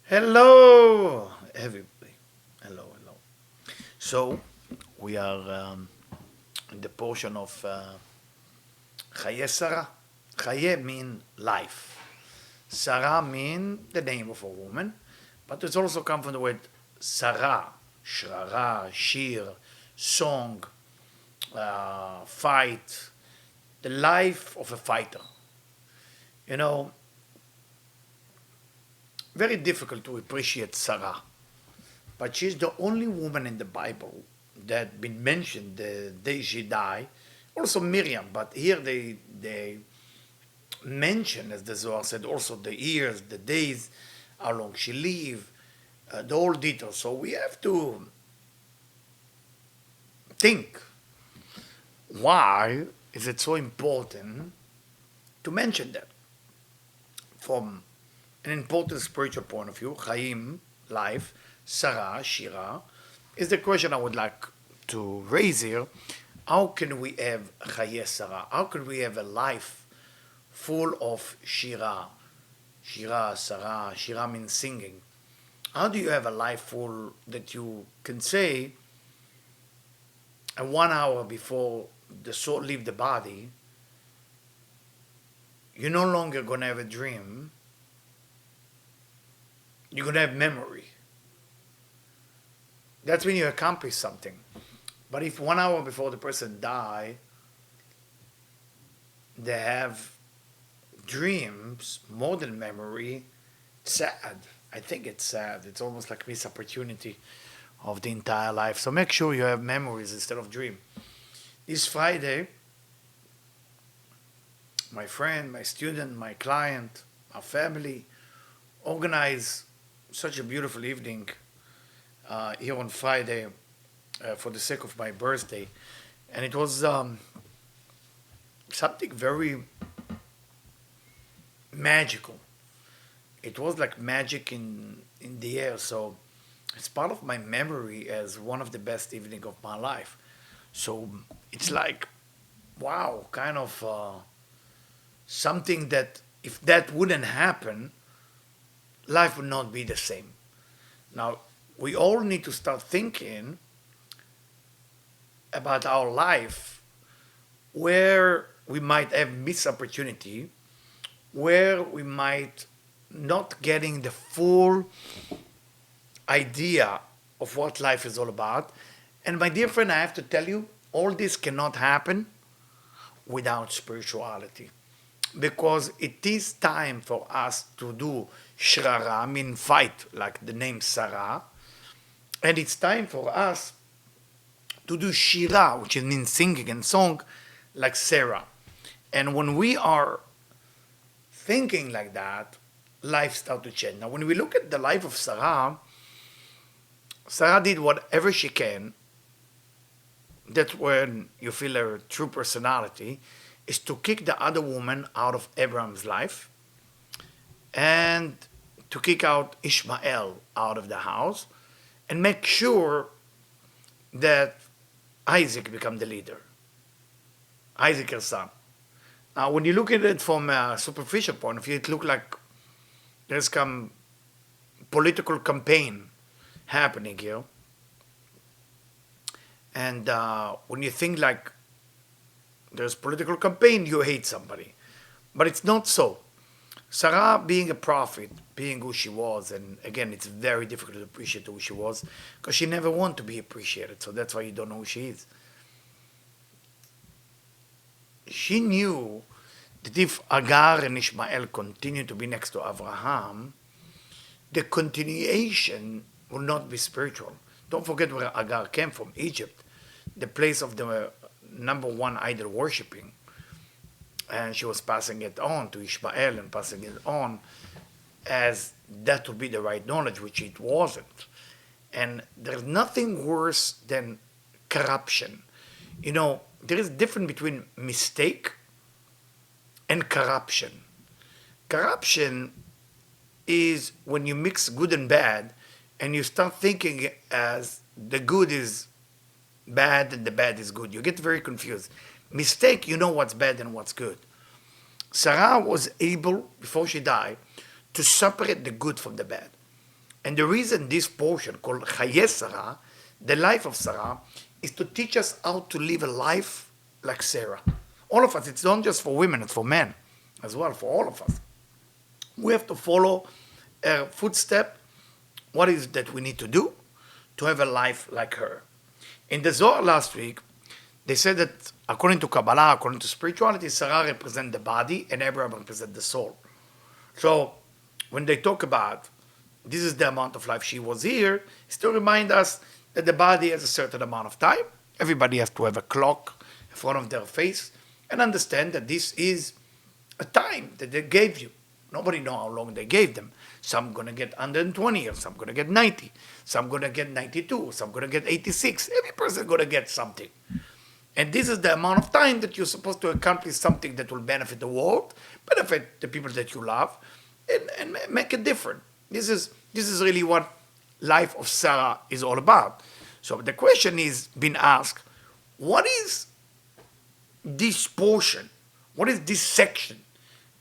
Hello, everybody. Hello, hello. So, we are in the portion of Chaya Sarah. Chaya mean life. Sarah mean the name of a woman, but it's also come from the word Sarah, Shrara, Shir, song, fight, the life of a fighter. You know, very difficult to appreciate Sarah. But she's the only woman in the Bible that been mentioned the day she died. Also Miriam, but here they mention, as the Zohar said, also the years, the days, how long she lived, the whole details. So we have to think, why is it so important to mention that? From an important spiritual point of view, Chaim, life, Sarah, Shira, is the question I would like to raise here. How can we have Chaye Sarah? How can we have a life full of Shira? Shira, Sarah, Shira means singing. How do you have a life full that you can say, and 1 hour before the soul leave the body, you're no longer going to have a dream, you're going to have memory. That's when you accomplish something. But if 1 hour before the person die, they have dreams more than memory, it's sad. I think it's sad. It's almost like missed opportunity of the entire life. So make sure you have memories instead of dream. This Friday, my friend, my student, my client, our family organize such a beautiful evening here on Friday for the sake of my birthday. And it was something very magical. It was like magic in the air. So it's part of my memory as one of the best evening of my life. So it's like, wow, kind of something that if that wouldn't happen, life would not be the same. Now, we all need to start thinking about our life where we might have missed opportunity, where we might not getting the full idea of what life is all about. And my dear friend, I have to tell you, all this cannot happen without spirituality. Because it is time for us to do shrara, I mean fight, like the name Sarah. And it's time for us to do shira, which means singing and song, like Sarah. And when we are thinking like that, life starts to change. Now, when we look at the life of Sarah, Sarah did whatever she can. That's when you feel her true personality, is to kick the other woman out of Abraham's life and to kick out Ishmael out of the house and make sure that Isaac become the leader. Isaac, her son. Now, when you look at it from a superficial point of view, it looks like there's some political campaign happening here. And when you think like there's political campaign, you hate somebody. But it's not so. Sarah, being a prophet, being who she was, and again, it's very difficult to appreciate who she was because she never wanted to be appreciated. So that's why you don't know who she is. She knew that if Agar and Ishmael continue to be next to Abraham, the continuation will not be spiritual. Don't forget where Agar came from, Egypt, the place of the number one idol worshipping. And she was passing it on to Ishmael and passing it on as that would be the right knowledge, which it wasn't. And there's nothing worse than corruption. You know, there is a difference between mistake and corruption. Corruption is when you mix good and bad and you start thinking as the good is bad and the bad is good. You get very confused. Mistake, you know what's bad and what's good. Sarah was able, before she died, to separate the good from the bad. And the reason this portion called Chaya Sarah, the life of Sarah, is to teach us how to live a life like Sarah. All of us, it's not just for women, it's for men as well, for all of us. We have to follow her footstep. What is that we need to do to have a life like her? In the Zohar last week, they said that according to Kabbalah, according to spirituality, Sarah represents the body and Abraham represents the soul. So when they talk about this is the amount of life she was here, it's to remind us that the body has a certain amount of time. Everybody has to have a clock in front of their face and understand that this is a time that they gave you. Nobody knows how long they gave them. Some going to get 120 years, some going to get 90, some going to get 92, some going to get 86. Every person going to get something. And this is the amount of time that you're supposed to accomplish something that will benefit the world, benefit the people that you love, and make it different. This is really what life of Sarah is all about. So the question is being asked, what is this portion? What is this section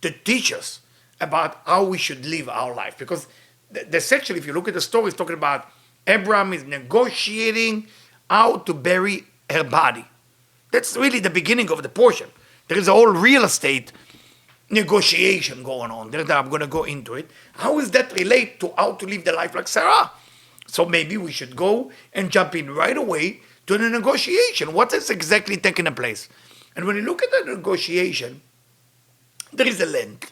to teach us about how we should live our life? Because the section, if you look at the story, is talking about Abraham is negotiating how to bury her body. That's really the beginning of the portion. There is a whole real estate negotiation going on there that I'm going to go into it. How does that relate to how to live the life like Sarah? So maybe we should go and jump in right away to the negotiation. What is exactly taking place? And when you look at the negotiation, there is a land.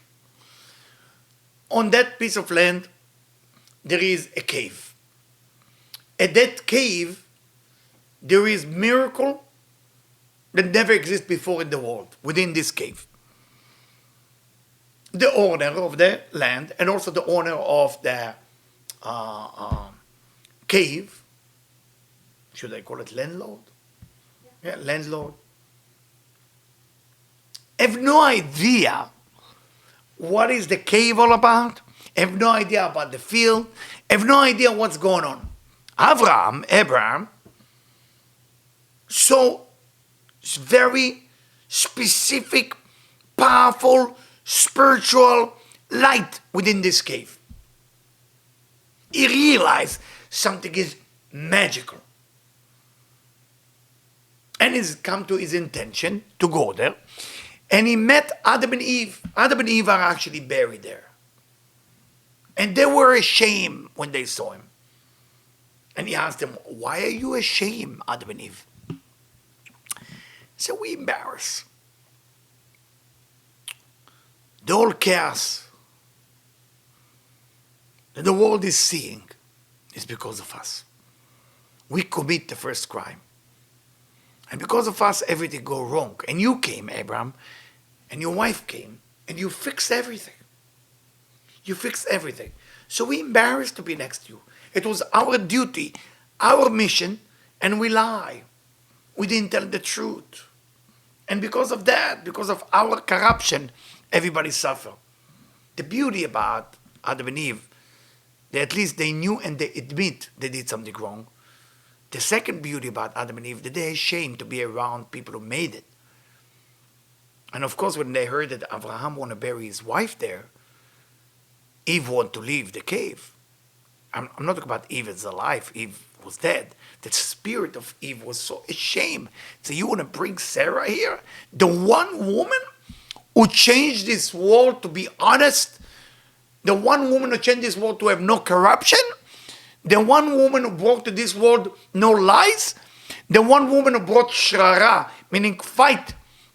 On that piece of land, there is a cave. At that cave, there is miracle that never existed before in the world, within this cave. The owner of the land and also the owner of the cave, should I call it landlord? Yeah, landlord. Have no idea what is the cave all about. Have no idea about the field. Have no idea what's going on. Abraham, so very specific, powerful, spiritual light within this cave. He realized something is magical. And he's come to his intention to go there. And he met Adam and Eve. Adam and Eve are actually buried there. And they were ashamed when they saw him. And he asked them, why are you ashamed, Adam and Eve? So we embarrassed. The whole chaos that the world is seeing is because of us. We commit the first crime. And because of us, everything goes wrong. And you came, Abraham, and your wife came, and you fixed everything. You fixed everything. So we embarrassed to be next to you. It was our duty, our mission, and we lie. We didn't tell the truth. And because of that, because of our corruption, everybody suffered. The beauty about Adam and Eve, at least they knew and they admit they did something wrong. The second beauty about Adam and Eve, that they're ashamed to be around people who made it. And of course, when they heard that Abraham wanted to bury his wife there, Eve wanted to leave the cave. I'm not talking about Eve as alive. Eve was dead. The spirit of Eve was so ashamed. So you want to bring Sarah here? The one woman who changed this world to be honest? The one woman who changed this world to have no corruption? The one woman who brought to this world no lies? The one woman who brought shrara, meaning fight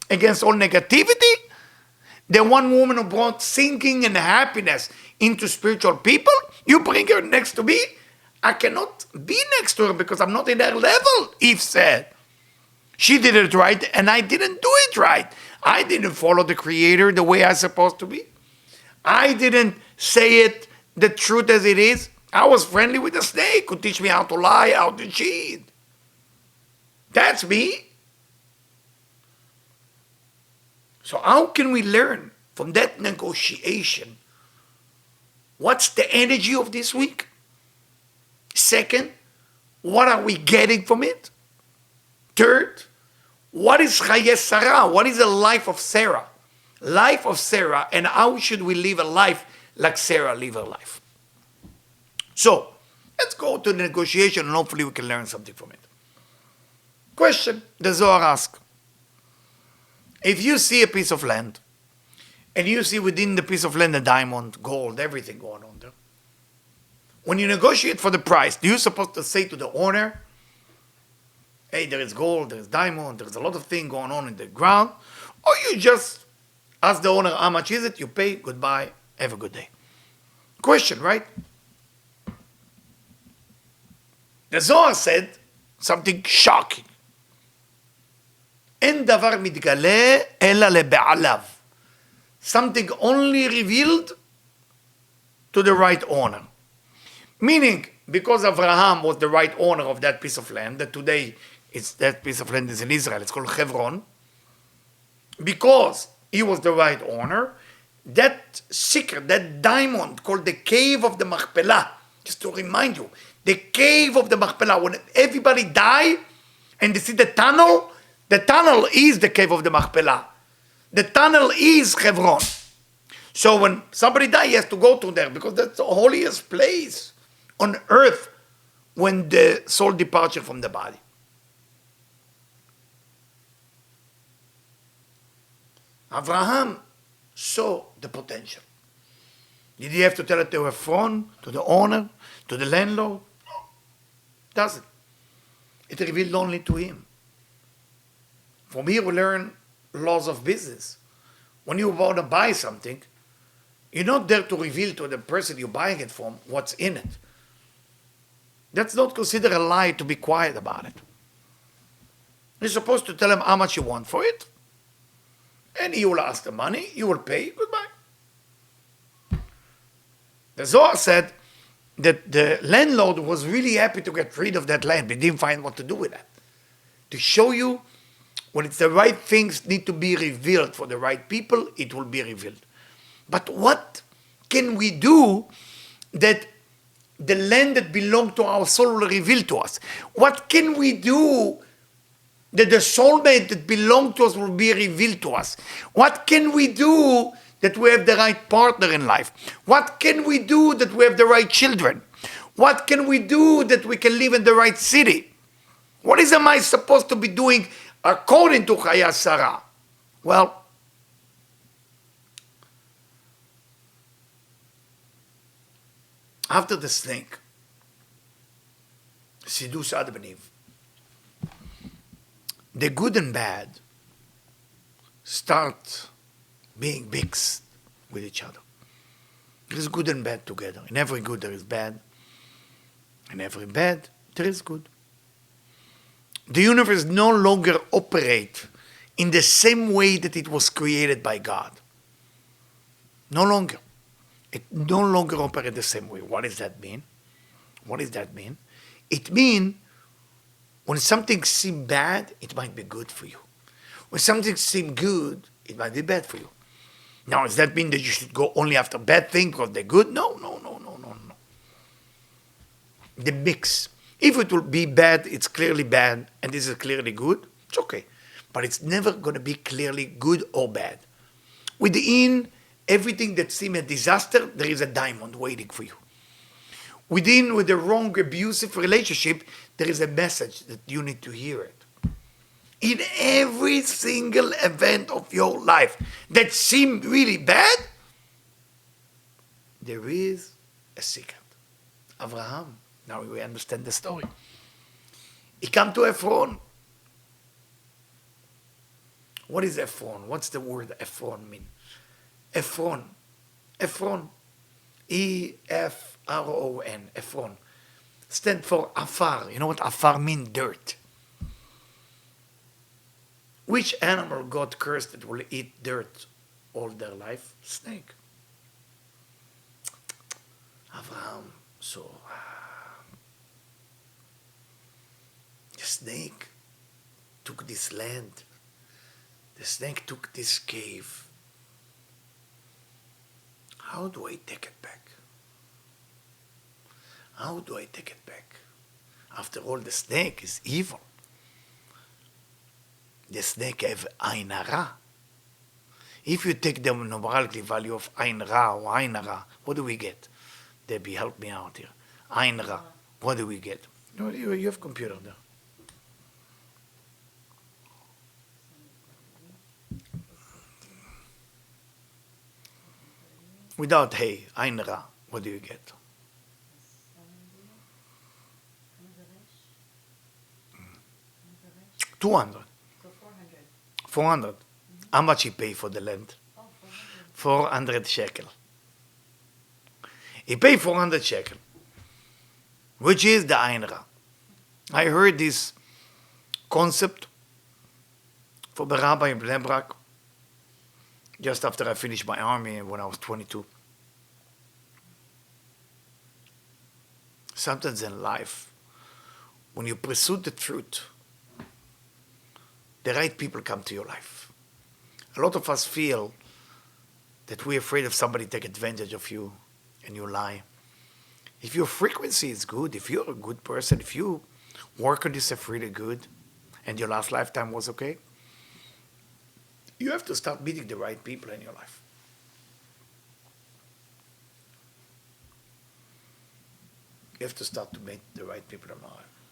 against all negativity? The one woman who brought singing and happiness into spiritual people? You bring her next to me? I cannot be next to her because I'm not in her level, Eve said. She did it right and I didn't do it right. I didn't follow the Creator the way I'm supposed to be. I didn't say it the truth as it is. I was friendly with the snake who teach me how to lie, how to cheat. That's me. So how can we learn from that negotiation? What's the energy of this week? Second, what are we getting from it? Third, what is Chaya Sarah? What is the life of Sarah? Life of Sarah, and how should we live a life like Sarah lived her life? So, let's go to the negotiation and hopefully we can learn something from it. Question, the Zohar asks, if you see a piece of land, and you see within the piece of land a diamond, gold, everything going on there, when you negotiate for the price, do you supposed to say to the owner, hey, there is gold, there is diamond, there's a lot of things going on in the ground, or you just ask the owner how much is it, you pay, goodbye, have a good day? Question, right? The Zohar said something shocking. אין דבר מתגלה אלא לבעליו. Something only revealed to the right owner. Meaning, because Abraham was the right owner of that piece of land, that today that piece of land is in Israel, it's called Hebron, because he was the right owner, that secret, that diamond called the cave of the Machpelah, just to remind you, the cave of the Machpelah, when everybody die and they see the tunnel is the cave of the Machpelah. The tunnel is Hebron. So when somebody dies, he has to go to there because that's the holiest place on earth when the soul departure from the body. Abraham saw the potential. Did he have to tell it to Ephron, to the owner, to the landlord? No, doesn't. It revealed only to him. From here we learn laws of business. When you want to buy something, you're not there to reveal to the person you're buying it from what's in it. That's not considered a lie to be quiet about it. You're supposed to tell him how much you want for it, and he will ask the money, you will pay, goodbye. The Zohar said that the landlord was really happy to get rid of that land, but didn't find what to do with that. To show you, when it's the right things need to be revealed for the right people, it will be revealed. But what can we do that the land that belongs to our soul will reveal to us? What can we do that the soulmate that belongs to us will be revealed to us? What can we do that we have the right partner in life? What can we do that we have the right children? What can we do that we can live in the right city? What am I supposed to be doing according to Chaya Sarah? Well, after the snake, Sidus Adam and Eve, the good and bad start being mixed with each other. There is good and bad together. In every good there is bad. In every bad there is good. The universe no longer operates in the same way that it was created by God. No longer. It no longer operates the same way. What does that mean? What does that mean? It means when something seems bad, it might be good for you. When something seems good, it might be bad for you. Now, does that mean that you should go only after bad things because they're good? No. The mix. If it will be bad, it's clearly bad, and this is clearly good, it's okay. But it's never going to be clearly good or bad. Within everything that seems a disaster, there is a diamond waiting for you. With the wrong, abusive relationship, there is a message that you need to hear it. In every single event of your life that seemed really bad, there is a secret. Abraham, now we understand the story. He come to Ephron. What is Ephron? What's the word Ephron mean? Ephron. E-F-R-O-N. Ephron. Stand for afar. You know what afar means? Dirt. Which animal God cursed that will eat dirt all their life? Snake. Abraham saw the snake took this land. The snake took this cave. How do I take it back? How do I take it back? After all, the snake is evil. The snake have Ain Hara. If you take the numerology value of Ain Ra or Ain Hara, what do we get? Debbie, help me out here. Ain Ra. What do we get? You have computer there. Without Hey, Ain Ra, what do you get? 200. 400. How much he pay for the land? 400 shekel. He paid 400 shekel, which is the Ain Ra. I heard this concept from a rabbi in Bnei Brak just after I finished my army when I was 22. Sometimes in life, when you pursue the truth, the right people come to your life. A lot of us feel that we're afraid of somebody take advantage of you and you lie. If your frequency is good, if you're a good person, if you work on yourself really good, and your last lifetime was okay, you have to start meeting the right people in your life. You have to start to meet the right people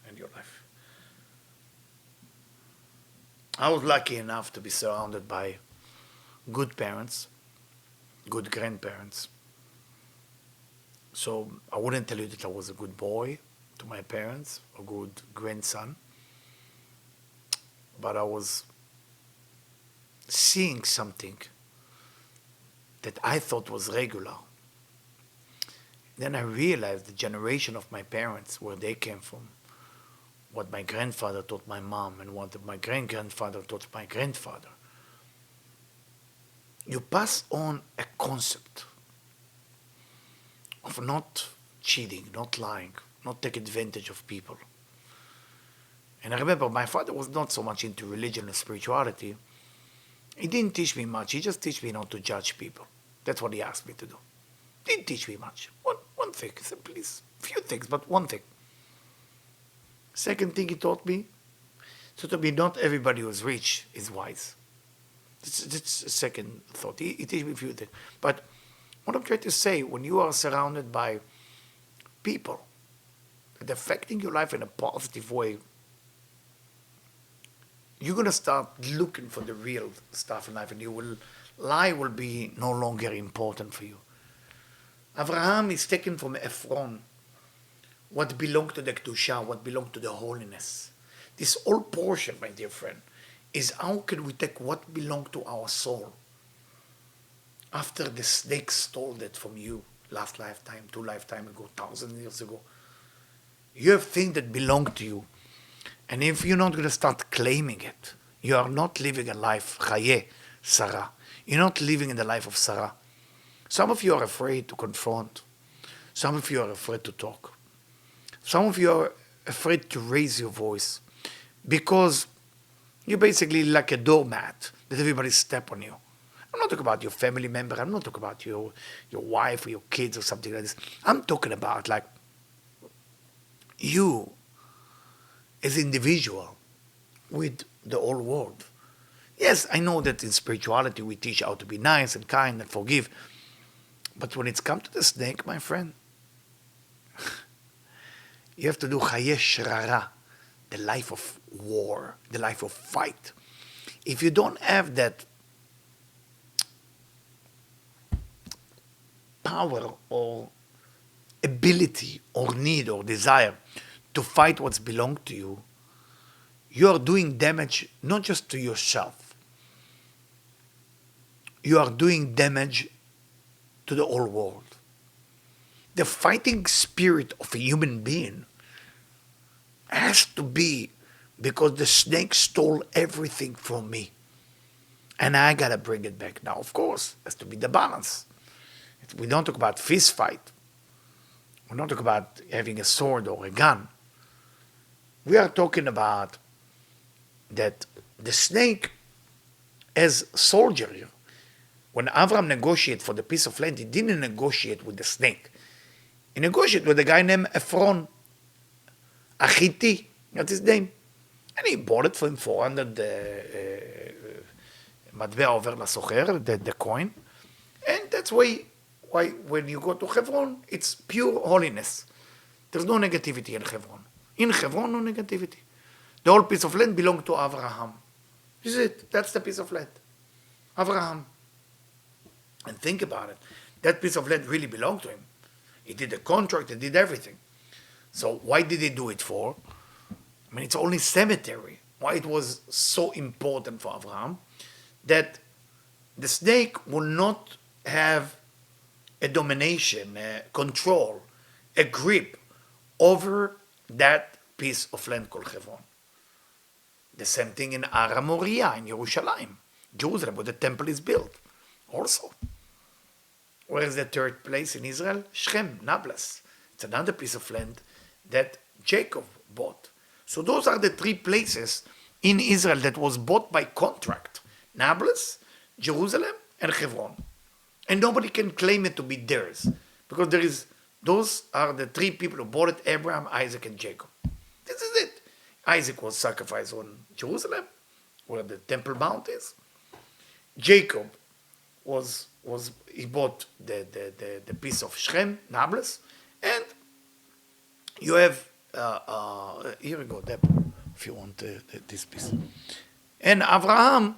in your life. I was lucky enough to be surrounded by good parents, good grandparents. So I wouldn't tell you that I was a good boy to my parents, a good grandson, but I was seeing something that I thought was regular. Then I realized the generation of my parents, where they came from, what my grandfather taught my mom and what my great-grandfather taught my grandfather. You pass on a concept of not cheating, not lying, not take advantage of people. And I remember my father was not so much into religion and spirituality. He didn't teach me much. He just teach me not to judge people. That's what he asked me to do. Didn't teach me much. One thing. He said, please, few things, but one thing. Second thing he taught me, so to be not everybody who's rich is wise. That's a second thought. He teach me a few things. But what I'm trying to say, when you are surrounded by people that are affecting your life in a positive way, you're going to start looking for the real stuff in life, and lie will be no longer important for you. Abraham is taken from Ephron, what belonged to the Kedusha, what belonged to the holiness. This whole portion, my dear friend, is how can we take what belonged to our soul after the snake stole that from you last lifetime, 2 lifetimes ago, 1,000 years ago. You have things that belong to you. And if you're not going to start claiming it, you are not living a life, Chaya, Sarah. You're not living in the life of Sarah. Some of you are afraid to confront. Some of you are afraid to talk. Some of you are afraid to raise your voice because you're basically like a doormat that everybody step on you. I'm not talking about your family member. I'm not talking about your wife or your kids or something like this. I'm talking about like you as individual with the whole world. Yes, I know that in spirituality we teach how to be nice and kind and forgive. But when it's come to the snake, my friend, you have to do Chaya Shrara, the life of war, the life of fight. If you don't have that power or ability or need or desire to fight what's belonged to you, you are doing damage not just to yourself. You are doing damage to the whole world. The fighting spirit of a human being has to be because the snake stole everything from me. And I gotta bring it back. Now, of course, has to be the balance. We don't talk about fist fight. We don't talk about having a sword or a gun. We are talking about that the snake as soldier. When Avram negotiated for the piece of land, he didn't negotiate with the snake. He negotiated with a guy named Ephron, Achiti, that's his name. And he bought it for him 400 מטבע עובר לסוחר, the coin. And that's why when you go to Hebron, it's pure holiness. There's no negativity in Hebron. In Hebron, no negativity. The whole piece of land belonged to Abraham. This is it. That's the piece of land. Abraham. And think about it. That piece of land really belonged to him. He did the contract, he did everything. So why did he do it for? I mean, it's only cemetery. Why it was so important for Abraham that the snake will not have a domination, a control, a grip over that piece of land called Hebron. The same thing in Ara Moriah in Jerusalem, where the temple is built. Also, where is the third place in Israel? Shechem, Nablus. It's another piece of land that Jacob bought. So those are the three places in Israel that was bought by contract. Nablus, Jerusalem, and Hebron. And nobody can claim it to be theirs. Because those are the three people who bought it, Abraham, Isaac, and Jacob. This is it. Isaac was sacrificed on Jerusalem, where the Temple Mount is. Jacob he bought the piece of Shechem, Nablus, and you have here we go, Deborah, if you want this piece. And Abraham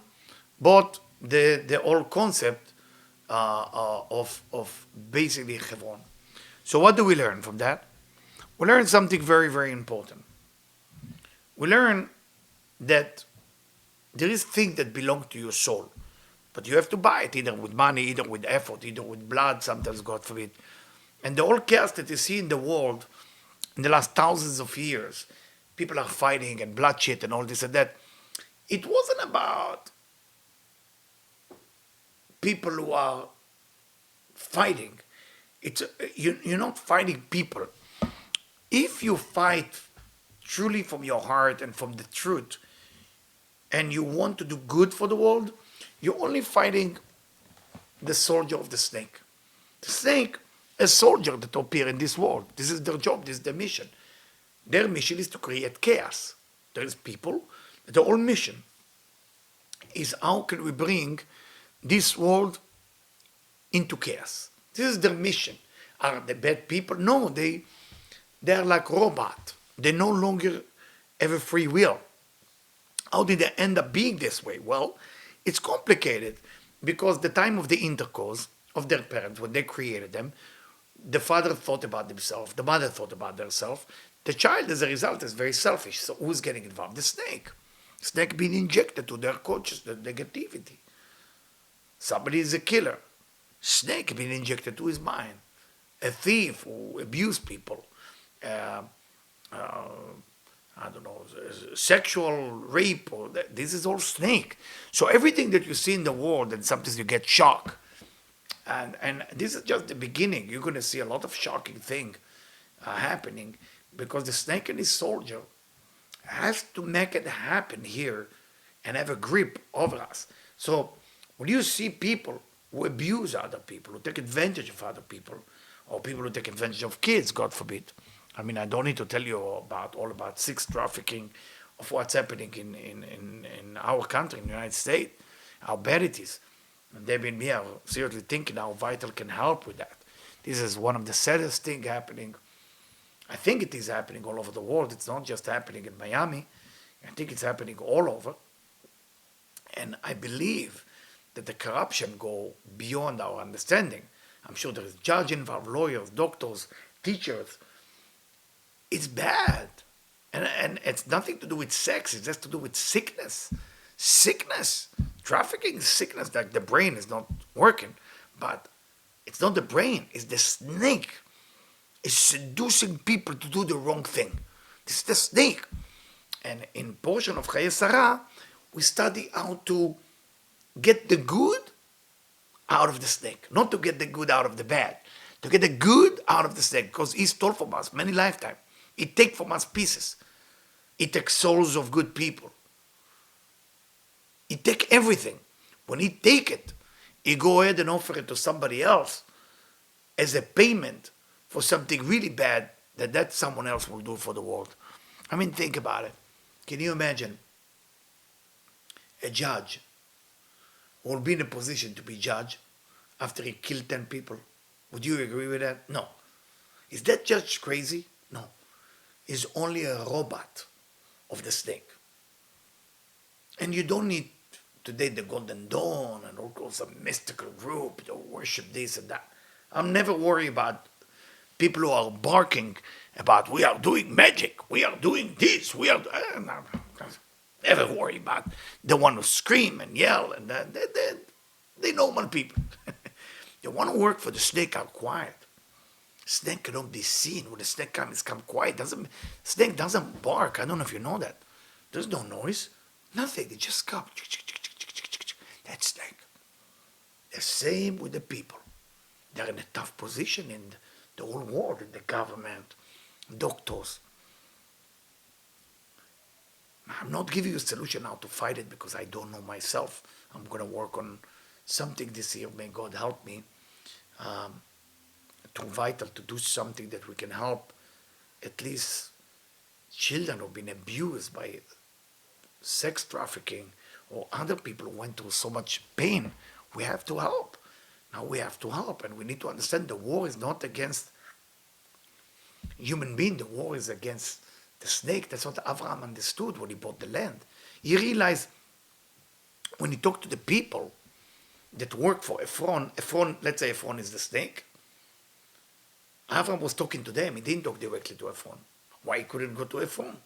bought the whole concept of basically Hebron. So what do we learn from that? We learn something very, very important. We learn that there is things that belong to your soul, but you have to buy it either with money, either with effort, either with blood, sometimes, God forbid. And the whole chaos that you see in the world in the last thousands of years, people are fighting and bloodshed and all this and that. It wasn't about people who are fighting. You're not fighting people. If you fight truly from your heart and from the truth, and you want to do good for the world, you're only fighting the soldier of the snake. The snake, a soldier that appear in this world. This is their job, this is their mission. Their mission is to create chaos. There is people, the whole mission is how can we bring this world into chaos. This is their mission. Are they bad people? No, they're like robots. They no longer have a free will. How did they end up being this way? Well, it's complicated because the time of the intercourse of their parents, when they created them, the father thought about himself, the mother thought about herself. The child, as a result, is very selfish. So who's getting involved? The snake. Snake being injected to their consciousness, negativity. Somebody is a killer. Snake being injected to his mind. A thief who abuse people. I don't know, sexual rape, or this is all snake. So everything that you see in the world, and sometimes you get shocked. And this is just the beginning. You're going to see a lot of shocking things happening because the snake and his soldier has to make it happen here and have a grip over us. So when you see people who abuse other people, who take advantage of other people, or people who take advantage of kids, God forbid. I mean, I don't need to tell you all about sex trafficking, of what's happening in our country, in the United States, how bad it is. And they've been here seriously thinking how Vital can help with that. This is one of the saddest things happening. I think it is happening all over the world. It's not just happening in Miami. I think it's happening all over. And I believe that the corruption go beyond our understanding. I'm sure there is judge involved, lawyers, doctors, teachers. It's bad. And it's nothing to do with sex. It has to do with sickness. Sickness. Trafficking is sickness, like the brain is not working. But it's not the brain. It's the snake. It's seducing people to do the wrong thing. This is the snake. And in portion of Chaya Sarah, we study how to get the good out of the snake. Not to get the good out of the bad. To get the good out of the snake. Because he stole from us many lifetimes. He takes from us pieces. He takes souls of good people. He takes everything. When he take it, he go ahead and offer it to somebody else as a payment for something really bad that someone else will do for the world. I mean, think about it. Can you imagine a judge who will be in a position to be judge after he killed 10 people? Would you agree with that? No. Is that judge crazy? No. is only a robot of the snake. And you don't need today the Golden Dawn and all kinds of mystical group that worship this and that. I'm never worried about people who are barking about we are doing magic, we are doing this, we are. Never worry about the one who scream and yell and they're normal people. The one who work for the snake are quiet. Snake cannot be seen. When the snake comes, it's come quiet. Snake doesn't bark. I don't know if you know that. There's no noise. Nothing. It just comes. That's snake. The same with the people. They're in a tough position in the whole world, in the government, doctors. I'm not giving you a solution how to fight it because I don't know myself. I'm going to work on something this year. May God help me too vital to do something that we can help at least children who've been abused by sex trafficking or other people who went through so much pain. We have to help. Now we have to help, and we need to understand the war is not against human being. The war is against the snake. That's what Abraham understood when he bought the land. He realized when he talked to the people that worked for Ephron, let's say Ephron is the snake. Abraham was talking to them. He didn't talk directly to Ephron. Why he couldn't go to Ephron?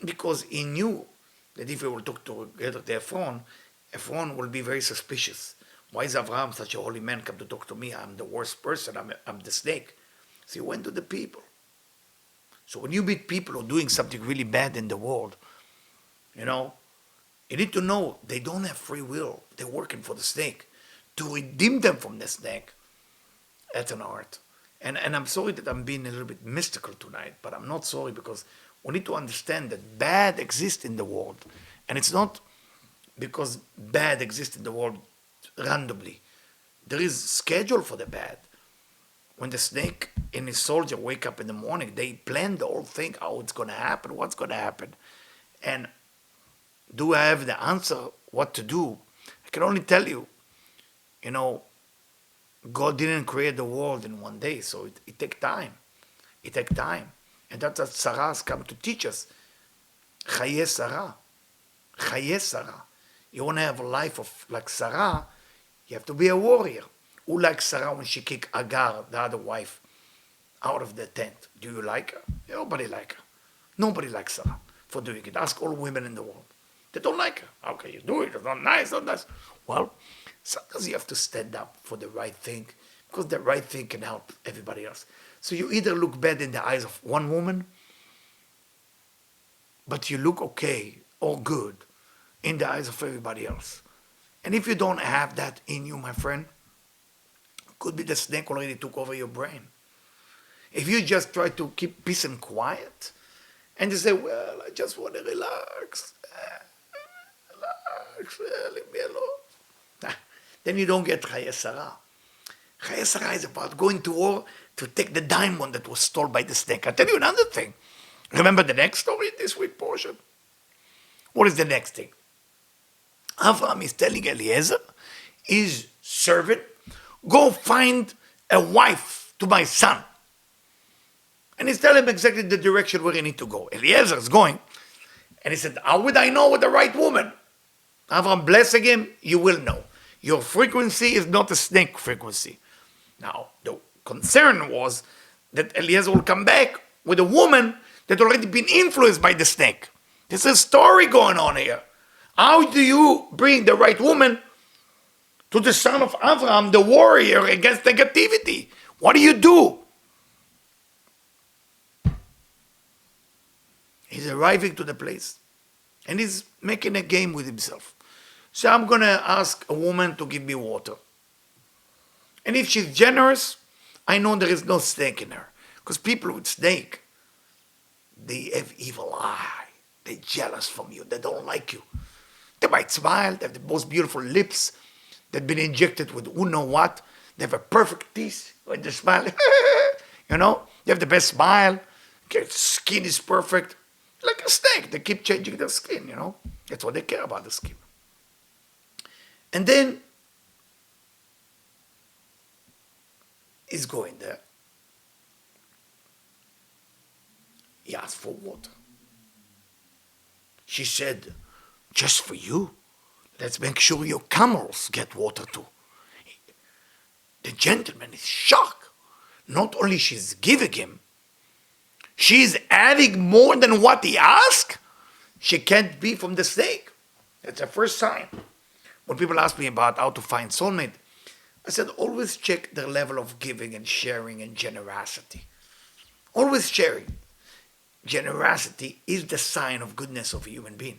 Because he knew that if he will talk together to Ephron, Ephron will be very suspicious. Why is Abraham, such a holy man, come to talk to me? I'm the worst person. I'm the snake. So he went to the people. So when you meet people who are doing something really bad in the world, you need to know they don't have free will. They're working for the snake. To redeem them from the snake, that's an art. And I'm sorry that I'm being a little bit mystical tonight, but I'm not sorry because we need to understand that bad exists in the world. And it's not because bad exists in the world randomly. There is schedule for the bad. When the snake and his soldier wake up in the morning, they plan the whole thing, how it's going to happen, what's going to happen. And do I have the answer what to do? I can only tell you, God didn't create the world in one day, so it takes time. It takes time. And that's what Sarah has come to teach us. Chaya Sarah. Chaya Sarah. You want to have a life of like Sarah, you have to be a warrior. Who likes Sarah when she kicked Agar, the other wife, out of the tent? Do you like her? Nobody like her. Nobody likes Sarah for doing it. Ask all women in the world. They don't like her. How can you do it? It's not nice, not nice. Well, sometimes you have to stand up for the right thing because the right thing can help everybody else. So you either look bad in the eyes of one woman, but you look okay or good in the eyes of everybody else. And if you don't have that in you, my friend, could be the snake already took over your brain. If you just try to keep peace and quiet, and you say, well, I just want to relax, leave me alone. Then you don't get Chaya Sarah. Chaya Sarah is about going to war to take the diamond that was stolen by the snake. I'll tell you another thing. Remember the next story in this week portion? What is the next thing? Avraham is telling Eliezer, his servant, go find a wife to my son. And he's telling him exactly the direction where he need to go. Eliezer is going. And he said, how would I know with the right woman? Avraham blessing him, you will know. Your frequency is not a snake frequency. Now, the concern was that Eliezer will come back with a woman that already been influenced by the snake. There's a story going on here. How do you bring the right woman to the son of Avraham, the warrior against negativity? What do you do? He's arriving to the place and he's making a game with himself. So I'm going to ask a woman to give me water. And if she's generous, I know there is no snake in her. Because people with snake, they have evil eye. They're jealous from you. They don't like you. They might smile. They have the most beautiful lips. They've been injected with who know what. They have a perfect teeth when they smile. They have the best smile. Their skin is perfect. Like a snake. They keep changing their skin, That's what they care about, the skin. And then he's going there. He asked for water. She said, just for you. Let's make sure your camels get water too. The gentleman is shocked. Not only she's giving him, she's adding more than what he asked. She can't be from the snake. That's the first sign. When people ask me about how to find soulmate, I said, always check their level of giving and sharing and generosity. Always sharing. Generosity is the sign of goodness of a human being.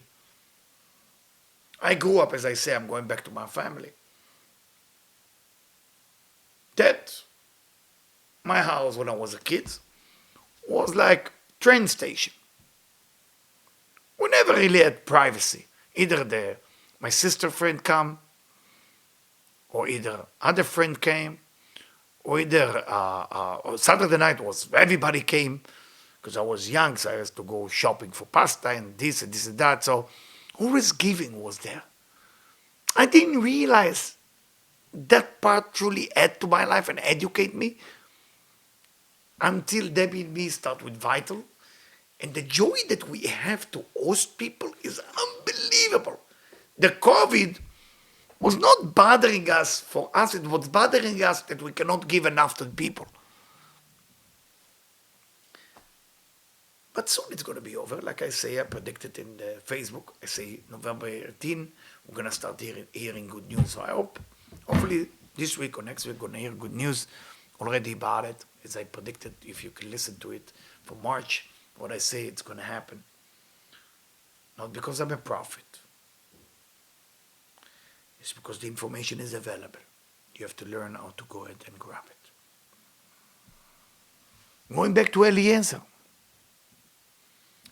I grew up, as I say, I'm going back to my family. That, my house when I was a kid, was like train station. We never really had privacy. Either my sister friend come, or either other friend came, or either Saturday night was everybody came, because I was young, so I had to go shopping for pasta and this and that. So always giving was there. I didn't realize that part truly add to my life and educate me until Debbie and me start with Vital. And the joy that we have to host people is unbelievable. The COVID was not bothering us for us, it was bothering us that we cannot give enough to the people. But soon it's going to be over. Like I say, I predicted in the Facebook, I say November 18, we're going to start hearing good news. So I hope, hopefully this week or next week, we're going to hear good news already about it. As I predicted, if you can listen to it for March, what I say, it's going to happen. Not because I'm a prophet. It's because the information is available. You have to learn how to go ahead and grab it. Going back to Eliezer.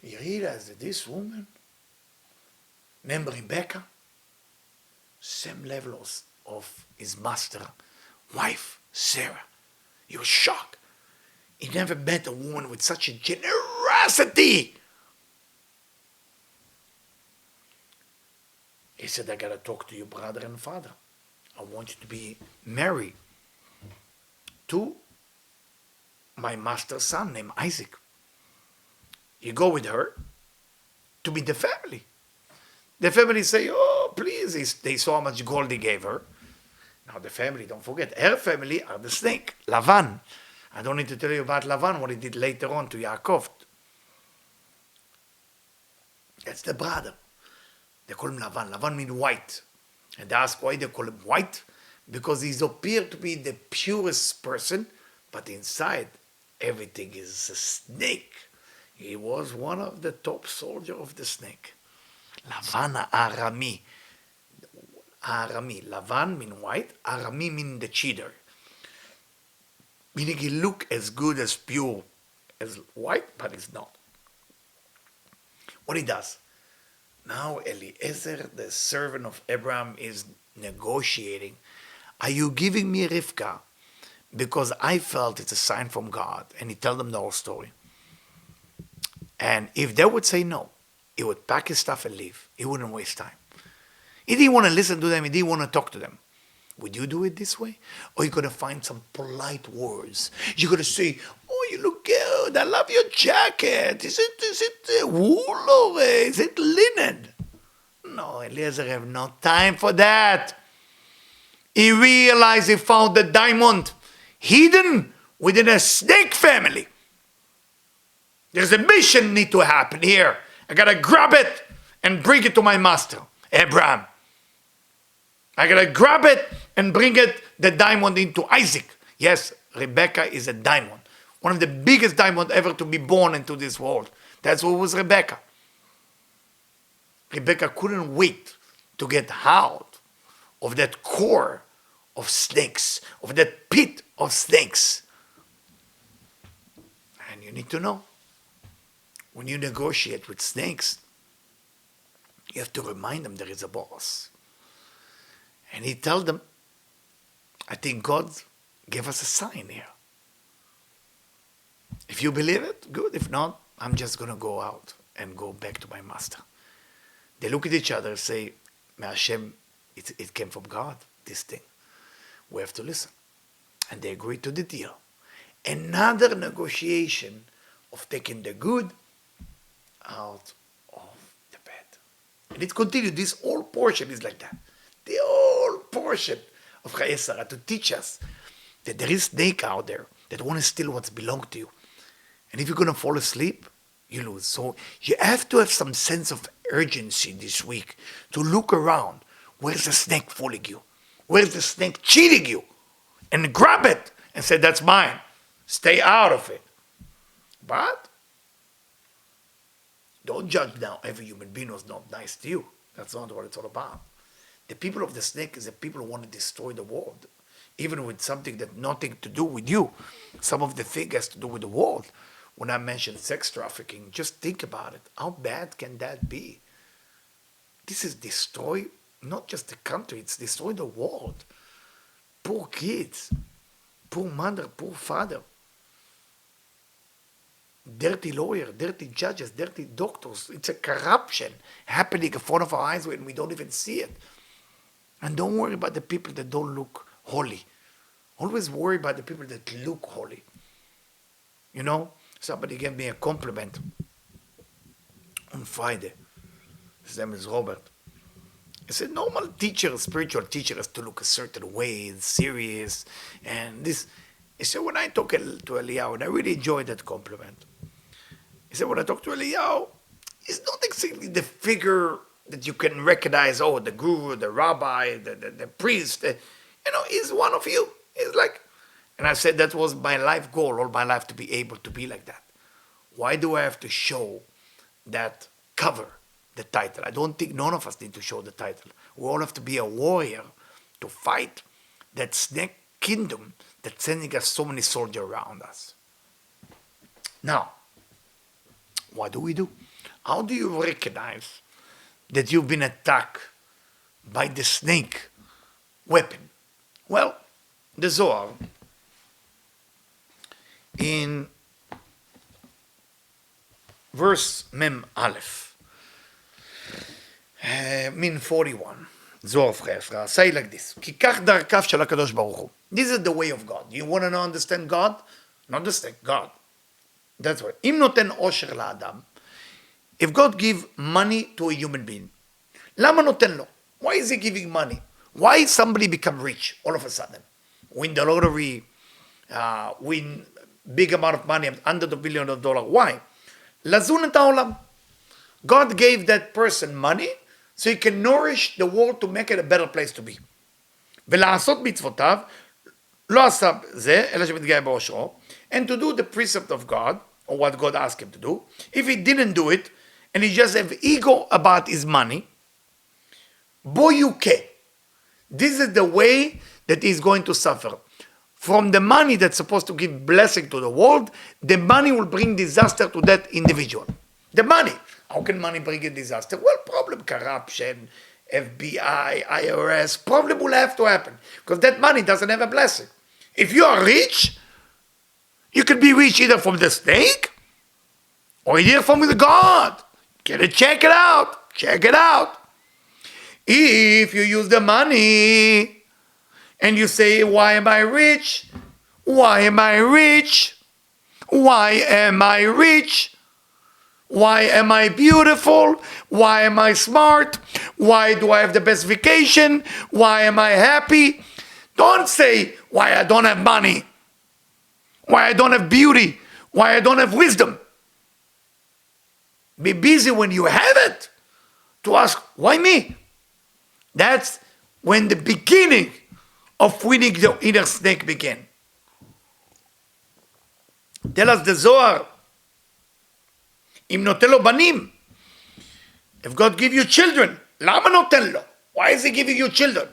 He realized that this woman, named Rebecca, same level of his master wife, Sarah. He was shocked. He never met a woman with such a generosity. He said, I gotta talk to your brother and father. I want you to be married to my master's son named Isaac. You go with her to meet the family. The family say, oh, please. They saw how much gold he gave her. Now the family, don't forget, her family are the snake, Lavan. I don't need to tell you about Lavan, what he did later on to Yaakov. That's the brother. They call him Lavan. Lavan means white. And they ask why they call him white. Because he appeared to be the purest person, but inside everything is a snake. He was one of the top soldiers of the snake. Lavan Arami. Arami. Lavan means white. Arami means the cheater. Meaning he look as good as pure as white, but he's not. What he does? Now Eliezer, the servant of Abraham, is negotiating. Are you giving me Rivka? Because I felt it's a sign from God. And he tell them the whole story. And if they would say no, he would pack his stuff and leave. He wouldn't waste time. He didn't want to listen to them. He didn't want to talk to them. Would you do it this way? Or you're going to find some polite words. You're going to say, oh, you look good. I love your jacket. Is it wool or is it linen? No, Eliezer have no time for that. He realized he found the diamond hidden within a snake family. There's a mission need to happen here. I got to grab it and bring it to my master, Abraham. I got to grab it and bring it, the diamond, into Isaac. Yes, Rebecca is a diamond. One of the biggest diamonds ever to be born into this world. That's what was Rebecca. Rebecca couldn't wait to get out of that core of snakes, of that pit of snakes. And you need to know, when you negotiate with snakes, you have to remind them there is a boss. And he told them, I think God gave us a sign here. If you believe it, good. If not, I'm just going to go out and go back to my master. They look at each other and say, May Hashem, it came from God, this thing. We have to listen. And they agreed to the deal. Another negotiation of taking the good out of the bed. And it continues. This whole portion is like that. The whole portion of Chaya to teach us that there is snake out there that want to steal what's belong to you. And if you're going to fall asleep, you lose. So you have to have some sense of urgency this week to look around. Where's the snake fooling you? Where's the snake cheating you? And grab it and say, that's mine. Stay out of it. But don't judge now every human being who's not nice to you. That's not what it's all about. The people of the snake is the people who want to destroy the world. Even with something that nothing to do with you. Some of the thing has to do with the world. When I mentioned sex trafficking, just think about it. How bad can that be? This is destroy not just the country, it's destroy the world. Poor kids, poor mother, poor father. Dirty lawyer, dirty judges, dirty doctors. It's a corruption happening in front of our eyes when we don't even see it. And don't worry about the people that don't look holy. Always worry about the people that look holy. You know, somebody gave me a compliment on Friday. His name is Robert. He said, normal teacher, spiritual teacher has to look a certain way, and serious, and this. He said, when I talk to Eliyahu, and I really enjoyed that compliment. He said, when I talk to Eliyahu, he's not exactly the figure that you can recognize, oh, the guru, the rabbi, the priest. He's one of you. He's like, and I said that was my life goal, all my life, to be able to be like that. Why do I have to show that cover, the title? I don't think none of us need to show the title. We all have to be a warrior to fight that snake kingdom that's sending us so many soldiers around us. Now, what do? How do you recognize that you've been attacked by the snake weapon? Well, the Zohar, in verse Mem Aleph, Min 41, Zohar of Chesra, say like this, Ki kach darkav shel HaKadosh Baruch Hu. This is the way of God. You want to understand God? Not the snake, God. That's right. Im noten osher la'adam. If God give money to a human being, lama noten lo? Why is he giving money? Why somebody become rich all of a sudden? Win the lottery, win big amount of money, hundreds of billions of dollars. Why? Lazun et haolam. God gave that person money so he can nourish the world to make it a better place to be. ולעשות מצוותיו, לא עשה זה, אלא שמתגאה בעושרו, and to do the precept of God, or what God asked him to do. If he didn't do it, and he just have ego about his money, boyuke. This is the way that he's going to suffer. From the money that's supposed to give blessing to the world, the money will bring disaster to that individual. The money. How can money bring a disaster? Well, problem, corruption, FBI, IRS, problem will have to happen. Because that money doesn't have a blessing. If you are rich, you can be rich either from the snake, or either from the God. Check it out. Check it out. If you use the money and you say, why am I rich? Why am I rich? Why am I rich? Why am I beautiful? Why am I smart? Why do I have the best vacation? Why am I happy? Don't say why I don't have money, why I don't have beauty, why I don't have wisdom. Be busy when you have it to ask, why me? That's when the beginning of winning the inner snake began. Tell us the Zohar. Im noten lo banim. If God give you children, lama noten lo? Why is he giving you children?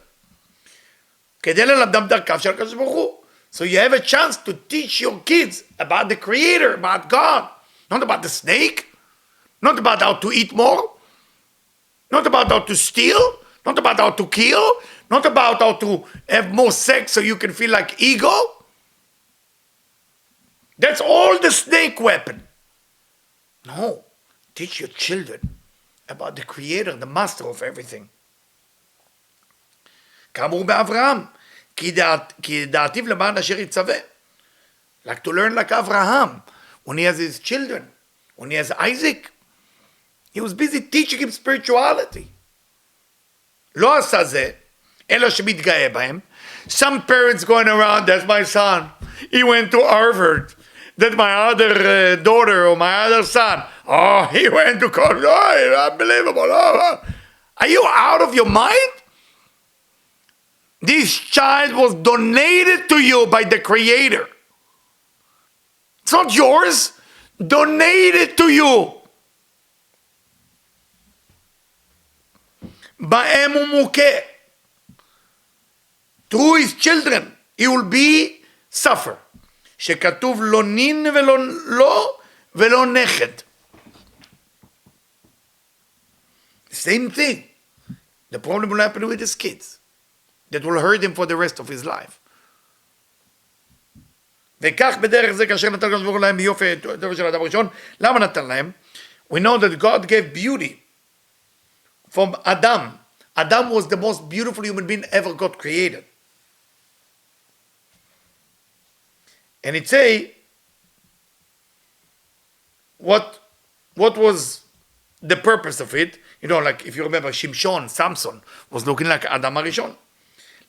כדי ללמדם דרכיו של הקדוש ברוך הוא. So you have a chance to teach your kids about the Creator, about God, not about the snake, not about how to eat more, not about how to steal, not about how to kill, not about how to have more sex so you can feel like ego. That's all the snake weapon. No, teach your children about the Creator, the Master of everything. כאמור באברהם, כי דעתיו למען אשר יצווה. Like to learn like Abraham, when he has his children, when he has Isaac, He was busy teaching him spirituality. לא עשה זה, אלא שמתגאה בהם. Some parents going around, that's my son. He went to Harvard. That's my other daughter or my other son. Oh, he went to college. Oh, unbelievable. Oh. Are you out of your mind? This child was donated to you by the Creator. It's not yours. Donated to you. בהם הוא מוכה. Through his children, he will be suffer. שכתוב לא נין ולא נכד. Same thing. The problem will happen with his kids. That will hurt him for the rest of his life. וכך בדרך זה כאשר נתן הקדוש ברוך הוא להם ביופי הטבע של האדם הראשון. למה נתן להם? We know that God gave beauty from Adam. Adam was the most beautiful human being ever got created. And it say, what was the purpose of it? You know, like if you remember, Samson was looking like Adam הראשון.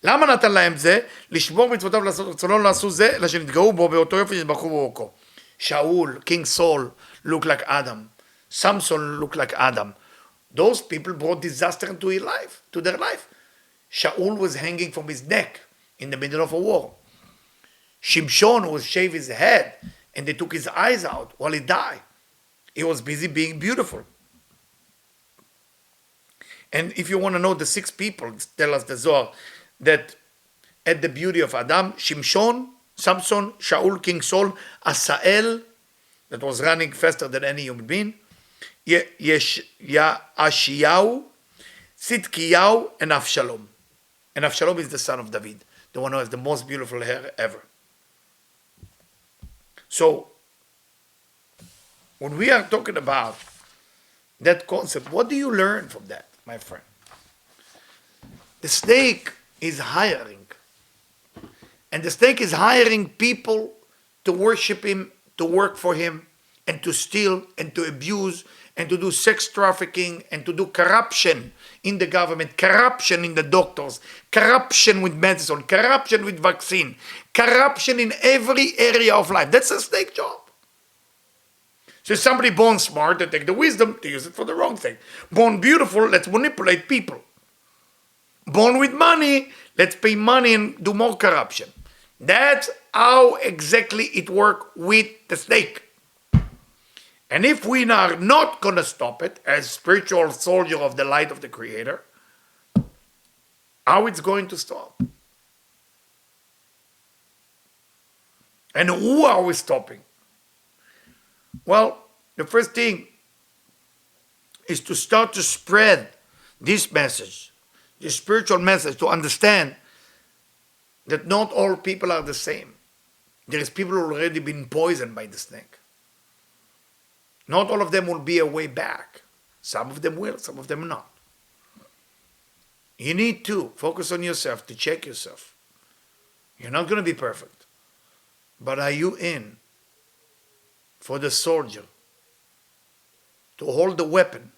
למה נתן להם זה? לשמור מצוותיו לעשות רצונו לא עשו זה, אלא שנתגאו בו באותו יופי שנתברכו באורכו. Shaul, King Saul, looked like Adam. Samson looked like Adam. Those people brought disaster into his life, to their life. Shaul was hanging from his neck in the middle of a war. Shimshon was shaved his head and they took his eyes out while he died. He was busy being beautiful. And if you want to know the 6 people, tell us the Zohar, that had the beauty of Adam, Shimshon, Samson, Shaul, King Saul, Asael, that was running faster than any human being, Ashiyahu, Tzidkiyahu, and Avshalom. And Avshalom is the son of David, the one who has the most beautiful hair ever. So, when we are talking about that concept, what do you learn from that, my friend? The snake is hiring. And the snake is hiring people to worship him, to work for him, and to steal, and to abuse, and to do sex trafficking, and to do corruption in the government, corruption in the doctors, corruption with medicine, corruption with vaccine, corruption in every area of life. That's a snake job. So somebody born smart, they take the wisdom, they use it for the wrong thing. Born beautiful, let's manipulate people. Born with money, let's pay money and do more corruption. That's how exactly it works with the snake. And if we are not going to stop it as spiritual soldier of the light of the Creator, how it's going to stop? And who are we stopping? Well, the first thing is to start to spread this message, this spiritual message, to understand that not all people are the same. There is people who already been poisoned by the snake. Not all of them will be a way back. Some of them will, some of them not. You need to focus on yourself, to check yourself. You're not going to be perfect. But are you in for the soldier to hold the weapon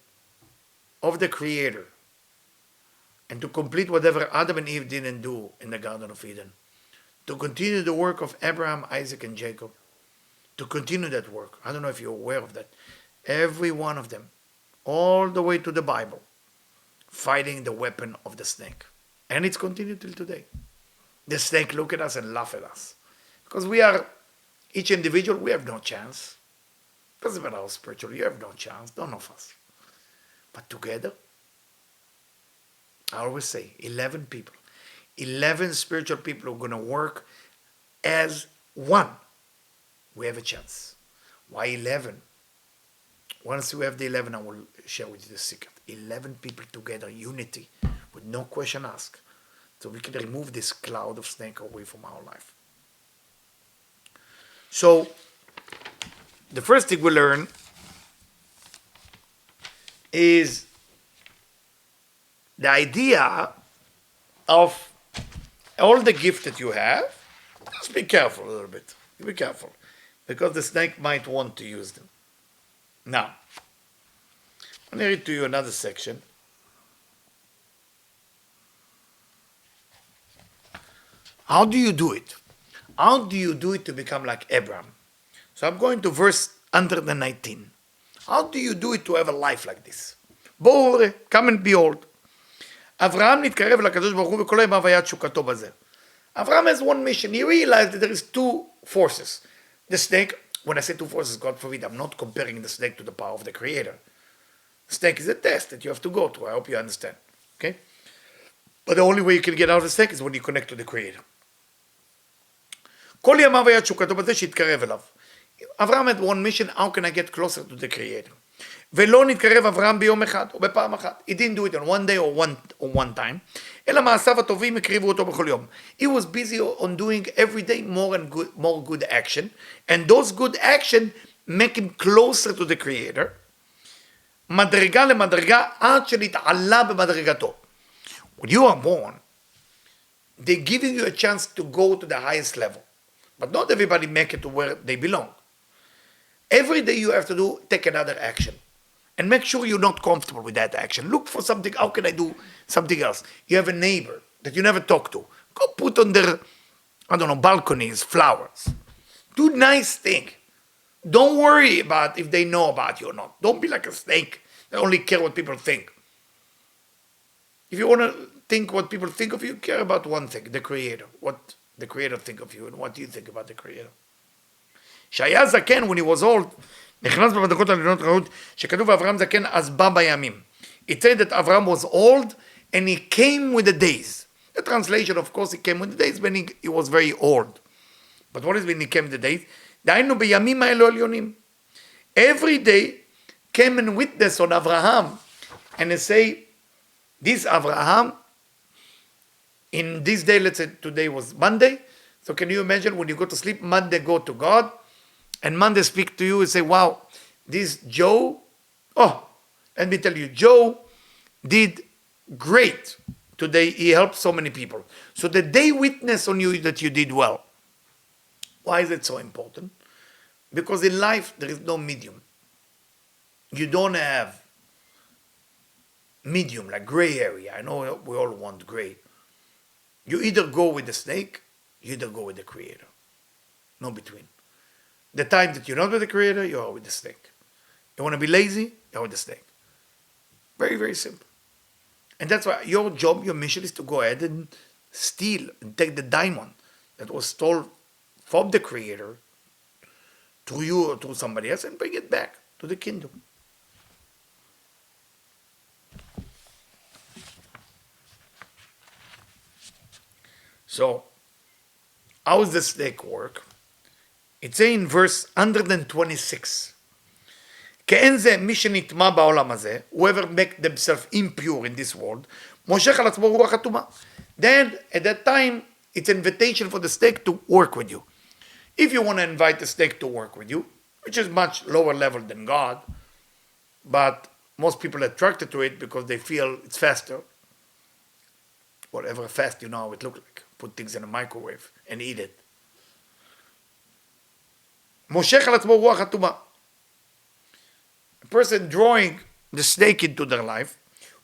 of the Creator and to complete whatever Adam and Eve didn't do in the Garden of Eden? To continue the work of Abraham, Isaac, and Jacob. To continue that work. I don't know if you're aware of that. Every one of them, all the way to the Bible, fighting the weapon of the snake. And it's continued till today. The snake look at us and laugh at us. Because we are, each individual, we have no chance. Doesn't matter how spiritual, you have no chance, none of us. But together, I always say, 11 people. 11 spiritual people who are going to work as one. We have a chance. Why 11? Once we have the 11, I will share with you the secret. 11 people together, unity, with no question asked. So we can remove this cloud of snake away from our life. So, the first thing we learn is the idea of all the gifts that you have. Just be careful a little bit. Be careful. Because the snake might want to use them. Now, Let me read to you another section. How do you do it? How do you do it to become like Abraham? So I'm going to verse 119. How do you do it to have a life like this? בואו ראה, come and behold. אברהם נתקרב לקדוש ברוך הוא וכל ימיו היה תשוקתו בזה. Abraham has one mission. He realized that there is two forces. The snake, when I say two forces, God forbid, I'm not comparing the snake to the power of the Creator. The snake is a test that you have to go through. I hope you understand. Okay? But the only way you can get out of the snake is when you connect to the Creator. כל ימיו היה תשוקתו בזה שהתקרב אליו. Abraham had one mission, how can I get closer to the Creator? ולא נתקרב אברהם ביום אחד או בפעם אחת. He didn't do it on one day or one time. אלא מעשיו הטובים הקריבו אותו בכל יום. He was busy on doing every day more good action, and those good action make him closer to the Creator. מדרגה למדרגה עד שנתעלה במדרגתו. When you are born, they're giving you a chance to go to the highest level. But not everybody make it to where they belong. Every day you have to take another action. And make sure you're not comfortable with that action. Look for something, how can I do something else? You have a neighbor that you never talk to. Go put on their, balconies, flowers. Do nice thing. Don't worry about if they know about you or not. Don't be like a snake that only care what people think. If you want to think what people think of you, care about one thing, the Creator. What the Creator think of you and what do you think about the Creator. Chaya זקן, when he was old, נכנס במדרגות העליונות רעות, שכתוב אברהם זקן אז בא בימים. It said that Abraham was old and he came with the days. The translation, of course, he came with the days when he was very old. But what is when he came with the days? דהיינו בימים האלו עליונים. Every day came and witness on Abraham and they say, this Abraham, in this day, let's say today was Monday, so can you imagine when you go to sleep, Monday go to God, and Monday speak to you and say, wow, this Joe, let me tell you, Joe did great today. He helped so many people. So that they witness on you that you did well. Why is it so important? Because in life, there is no medium. You don't have medium, like gray area. I know we all want gray. You either go with the snake, you either go with the Creator. No between. The time that you're not with the Creator, you are with the snake. You want to be lazy, you're with the snake. Very, very simple. And that's why your job, your mission is to go ahead and steal and take the diamond that was stolen from the Creator to you or to somebody else and bring it back to the kingdom. So, how does the snake work? It's in verse 126. כאין זה מי שנטמע בעולם הזה, whoever make themselves impure in this world, מושך על עצמו רוח אטומה. Then, at that time, it's an invitation for the snake to work with you. If you want to invite the snake to work with you, which is much lower level than God, but most people are attracted to it because they feel it's faster. Whatever fast, you know how it looks like. Put things in a microwave and eat it. מושך על עצמו רוח אטומה. A person drawing the snake into their life,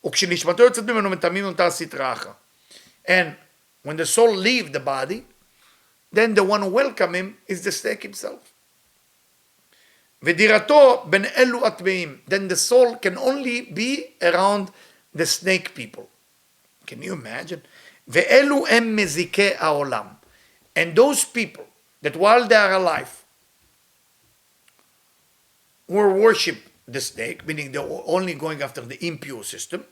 וכשנשמתו יוצאת ממנו מטמאים אותה הסטרא אחרא. And when the soul leaves the body, then the one who welcome him is the snake himself. ודירתו בין אלו הטמאים. Then the soul can only be around the snake people. Can you imagine? ואלו הם מזיקי העולם. And those people that while they are alive were worship the snake, meaning they're only going after the impure system,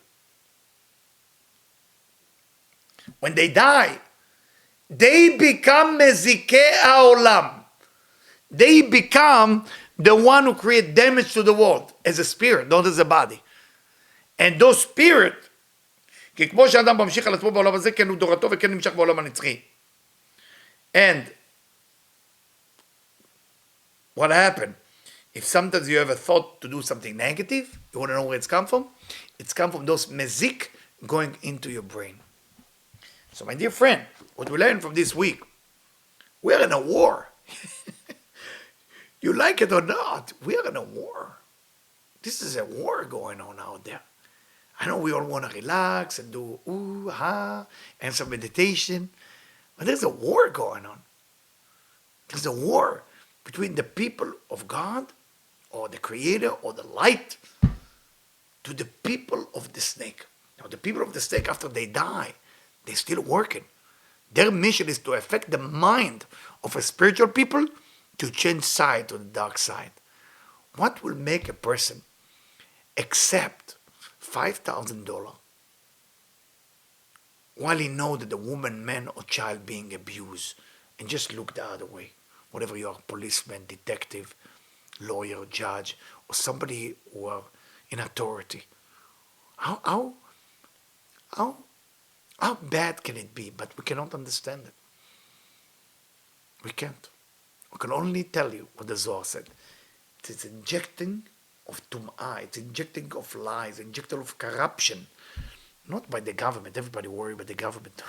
when they die, they become מזיקי העולם. They become the one who create damage to the world as a spirit, not as a body. And those spirit, כי כמו שאדם ממשיך על עצמו בעולם הזה, כן הוא דורתו וכן נמשך בעולם הנצחי. And what happened? If sometimes you have a thought to do something negative, you want to know where it's come from? It's come from those mezik going into your brain. So my dear friend, what we learned from this week, we're in a war. You like it or not, we are in a war. This is a war going on out there. I know we all want to relax and do ooh, ha, and some meditation, but there's a war going on. There's a war between the people of God, or the Creator, or the light, to the people of the snake. Now, the people of the snake, after they die, they're still working. Their mission is to affect the mind of a spiritual people to change side to the dark side. What will make a person accept $5,000 while he knows that the woman, man, or child being abused and just look the other way? Whatever you are, policeman, detective, lawyer, judge, or somebody who are in authority. How bad can it be? But we cannot understand it. We can't. We can only tell you what the Zohar said. It is injecting of tum'ah, it's injecting of lies, injecting of corruption. Not by the government. Everybody worry about the government.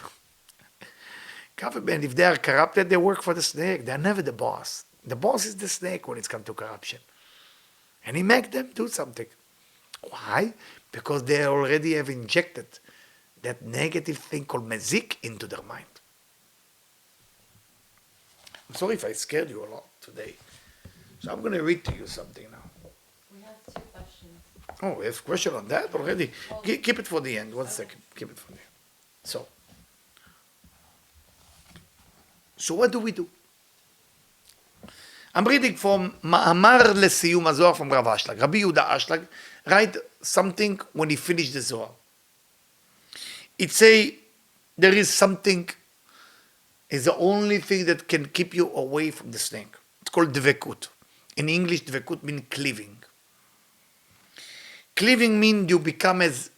Government, if they are corrupted, they work for the snake. They're never the boss. The boss is the snake when it's come to corruption. And he make them do something. Why? Because they already have injected that negative thing called mazik into their mind. I'm sorry if I scared you a lot today. So I'm going to read to you something now. We have 2 questions. Oh, we have a question on that already? Well, Keep it for the end. One second. Keep it for the end. So what do we do? I'm reading from Ma'amar Lesiyum HaZohar from Rav Ashlag. Rabbi Yehuda Ashlag write something when he finished the Zohar. It say there is something is the only thing that can keep you away from the snake. It's called dvekut. In English, dvekut means cleaving. Cleaving means you become as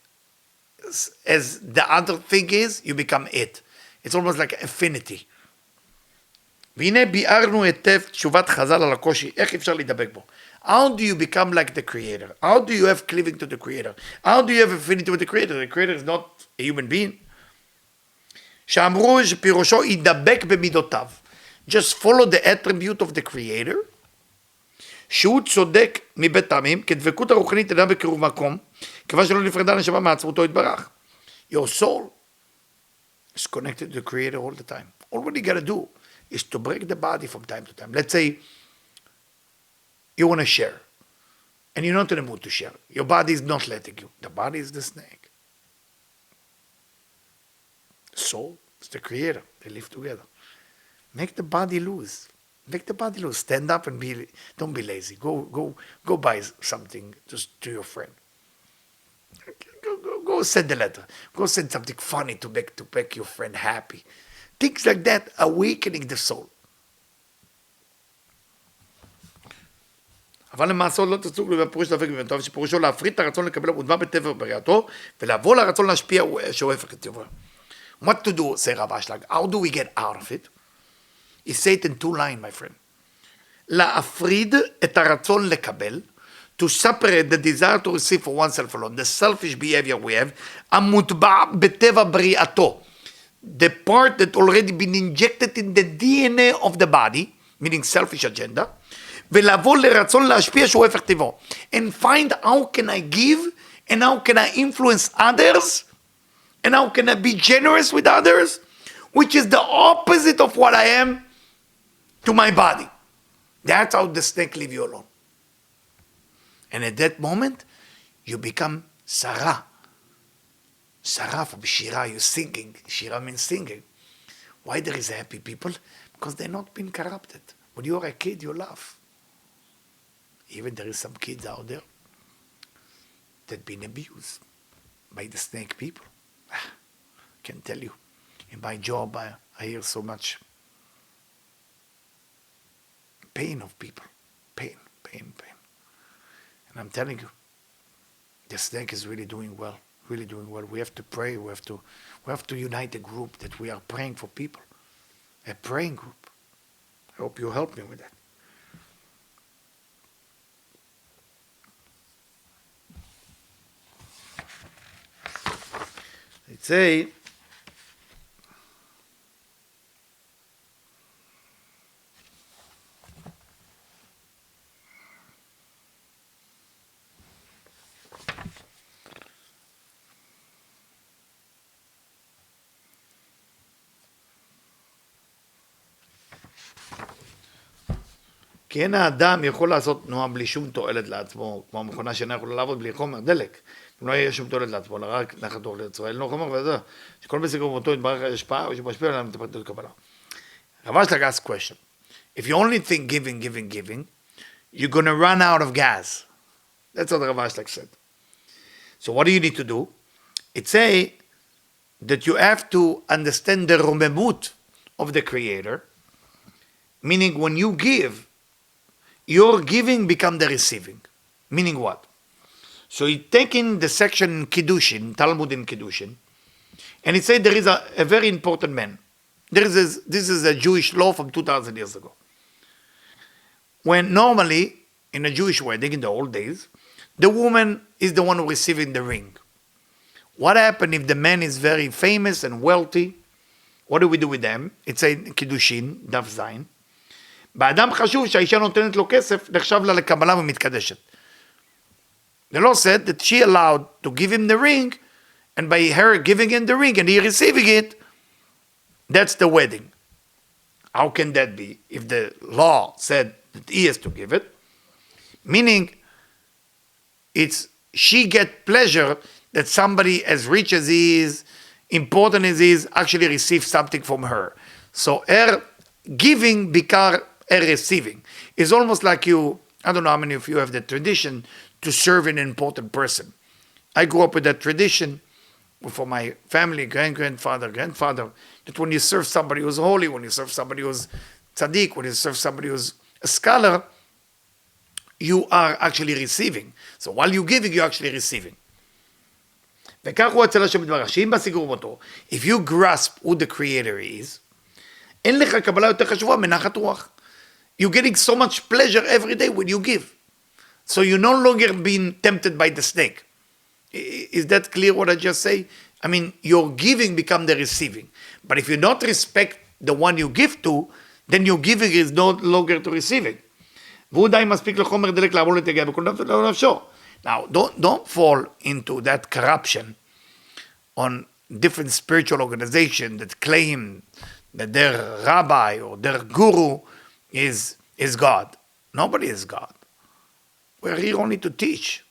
the other thing is, you become it. It's almost like affinity. והנה ביארנו היטב תשובת חז"ל על הקושי, איך אפשר להידבק בו? How do you become like the Creator? How do you have cleaving to the Creator? How do you have affinity with the Creator? The Creator is not a human being. שאמרו שפירושו ידבק במידותיו. Just follow the attribute of the Creator, שהוא צודק מבית העמים, כדבקות הרוחנית אינה בקירוב מקום, כיוון שלא נפרדה הנשמה מעצמותו יתברך. Your soul is connected to the Creator all the time. All what you got to do is to break the body from time to time. Let's say you want to share, and you're not in the mood to share. Your body is not letting you. The body is the snake. The soul is the Creator. They live together. Make the body loose. Make the body loose. Stand up and don't be lazy. Go buy something just to your friend. Go send a letter. Go send something funny to make your friend happy. Things like that, awakening the soul. אבל למעשה לא תצוג לו בפירוש דבק בבנתו, שפירושו להפריד את הרצון לקבל מודמה בטבע בריאתו, ולעבור לרצון להשפיע שהוא הפך את טבעו. What to do, say Rav Ashlag? How do we get out of it? He said it in 2 lines, my friend. להפריד את הרצון לקבל, to separate the desire to receive for oneself alone, the selfish behavior we have, המוטבע בטבע בריאתו. The part that already been injected in the DNA of the body, meaning selfish agenda, ולעבור לרצון להשפיע שהוא הפך טבעו. And find how can I give, and how can I influence others, and how can I be generous with others, which is the opposite of what I am to my body. That's how the snake leave you alone. And at that moment, you become Sarah. Sarah from Shira, you're singing. Shira means singing. Why there is happy people? Because they're not been corrupted. When you're a kid, you laugh. Even there is some kids out there that been abused by the snake people. I can tell you. In my job, I hear so much pain of people. Pain. And I'm telling you, the snake is really doing well. Really doing well. We have to pray. We have to unite a group that we are praying for people. A praying group. I hope you help me with that. It say, כי אין האדם יכול לעשות תנועה בלי שום תועלת לעצמו, כמו המכונה שאינה יכולה לעבוד בלי חומר, דלק. אם לא יהיה שום תועלת לעצמו, אלא רק נחת רוח ליצרו, אין לו חומר וזה. שכל בסגר ומותו יתברך על השפעה, או שמשפיע עליו מטפלת קבלה. רב אשלג asked question. If you only think giving, giving, giving, you're going to run out of gas. That's what Rav Ashlag said. So what do you need to do? It say that you have to understand the romemut of the Creator, meaning when you give, your giving become the receiving. Meaning what? So you take in the section in Kiddushin, Talmud in Kiddushin, and it said there is a very important man. This is a Jewish law from 2,000 years ago. When normally, in a Jewish wedding in the old days, the woman is the one who is receiving the ring. What happens if the man is very famous and wealthy? What do we do with them? It's a קידושין, דף זין. באדם חשוב שהאישה נותנת לו כסף, נחשב לה לקבלה ומתקדשת. The law said that she allowed to give him the ring, and by her giving him the ring and he receiving it, that's the wedding. How can that be if the law said that he has to give it? Meaning, she get pleasure that somebody as rich as he is, important as he is, actually receives something from her. So her giving become her receiving. It's almost like you, I don't know how many of you have the tradition to serve an important person. I grew up with that tradition for my family, grandfather, that when you serve somebody who's holy, when you serve somebody who's tzaddik, when you serve somebody who's a scholar, you are actually receiving. So while you're giving, you're actually receiving. וכך הוא אצל השם יתברך, שאם בסיגור מותו, if you grasp who the creator is, אין לך קבלה יותר חשובה מנחת רוח. You're getting so much pleasure every day when you give. So you're no longer being tempted by the snake. Is that clear what I just say? I mean, your giving become the receiving. But if you don't respect the one you give to, then your giving is no longer to receiving. והוא די מספיק לחומר דלק לעבור לתגע בכל נפשו. Now, don't fall into that corruption on different spiritual organizations that claim that their rabbi or their guru is God. Nobody is God. We're here only to teach.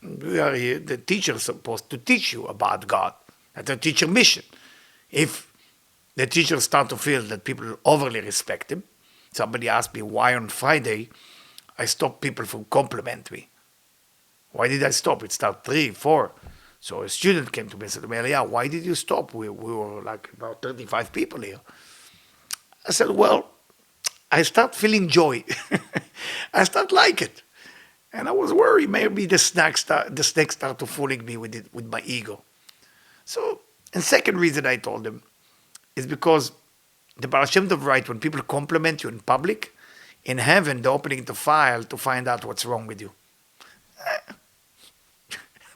We are here, the teacher is supposed to teach you about God. That's a teacher mission. If the teachers start to feel that people overly respect him, somebody asked me why on Friday I stopped people from compliment me. Why did I stop? It started 3, 4. So a student came to me and said to me, Eliyahu, why did you stop? We were like about 35 people here. I said, well, I start feeling joy. I start like it. And I was worried maybe the snake start to fooling me with my ego. So, and second reason I told him is because the Baal Shem Tov writes, when people compliment you in public, in heaven they're opening the file to find out what's wrong with you.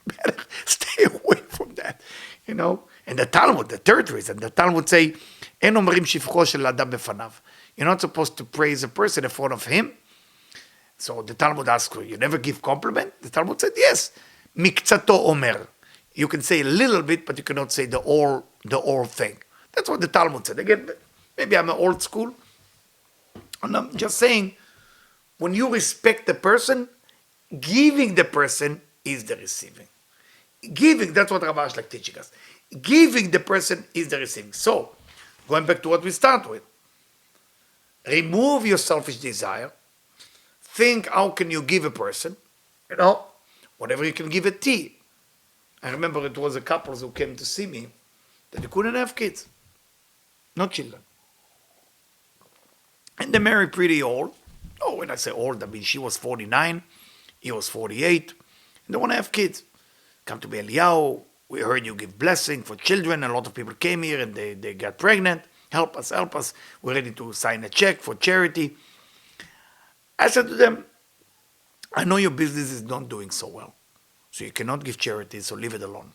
Better stay away from that, you know. And the Talmud, the third reason, the Talmud say, "En omrim shivcho shel adam befanav." You're not supposed to praise a person in front of him. So the Talmud asks, you never give compliment? The Talmud said, yes. Mikzato omer. You can say a little bit, but you cannot say the all thing. That's what the Talmud said. Again, maybe I'm an old school. And I'm just saying, when you respect the person, giving the person is the receiving. Giving, that's what Rav Ashlag teaching us. Giving the person is the receiving. So, going back to what we start with. Remove your selfish desire. Think, how can you give a person? You know, whatever you can give a tea. I remember it was a couple who came to see me that they couldn't have kids. No children. And they married pretty old. Oh, when I say old, I mean she was 49, he was 48. And they want to have kids. Come to me, Eliyahu, we heard you give blessing for children. A lot of people came here and they got pregnant. Help us. We're ready to sign a check for charity. I said to them, I know your business is not doing so well. So you cannot give charity, so leave it alone.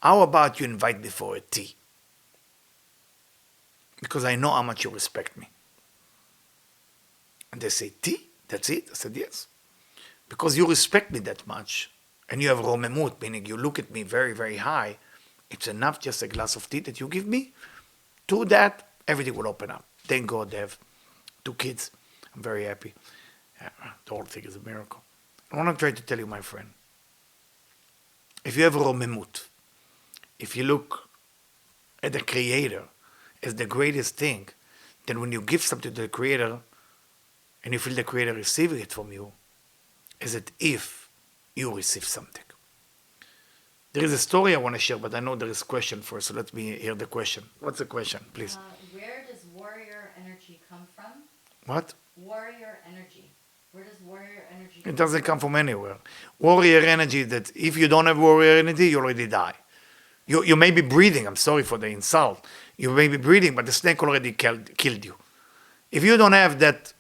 How about you invite me for a tea? Because I know how much you respect me. And they say, tea? That's it? I said, yes. Because you respect me that much, and you have romemut, meaning you look at me very, very high, it's enough just a glass of tea that you give me. To that, everything will open up. Thank God they have 2 kids. I'm very happy. The whole thing is a miracle. I want to try to tell you, my friend, if you have romemut, if you look at the Creator as the greatest thing, then when you give something to the Creator and you feel the Creator receiving it from you, is it if you receive something. There is a story I want to share, but I know there is a question first, so let me hear the question. What's the question, please? Where does warrior energy come from? What? Warrior energy. Where does warrior energy It doesn't come from anywhere. Warrior energy, that if you don't have warrior energy, you already die. You may be breathing, I'm sorry for the insult. You may be breathing, but the snake already killed you. If you don't have that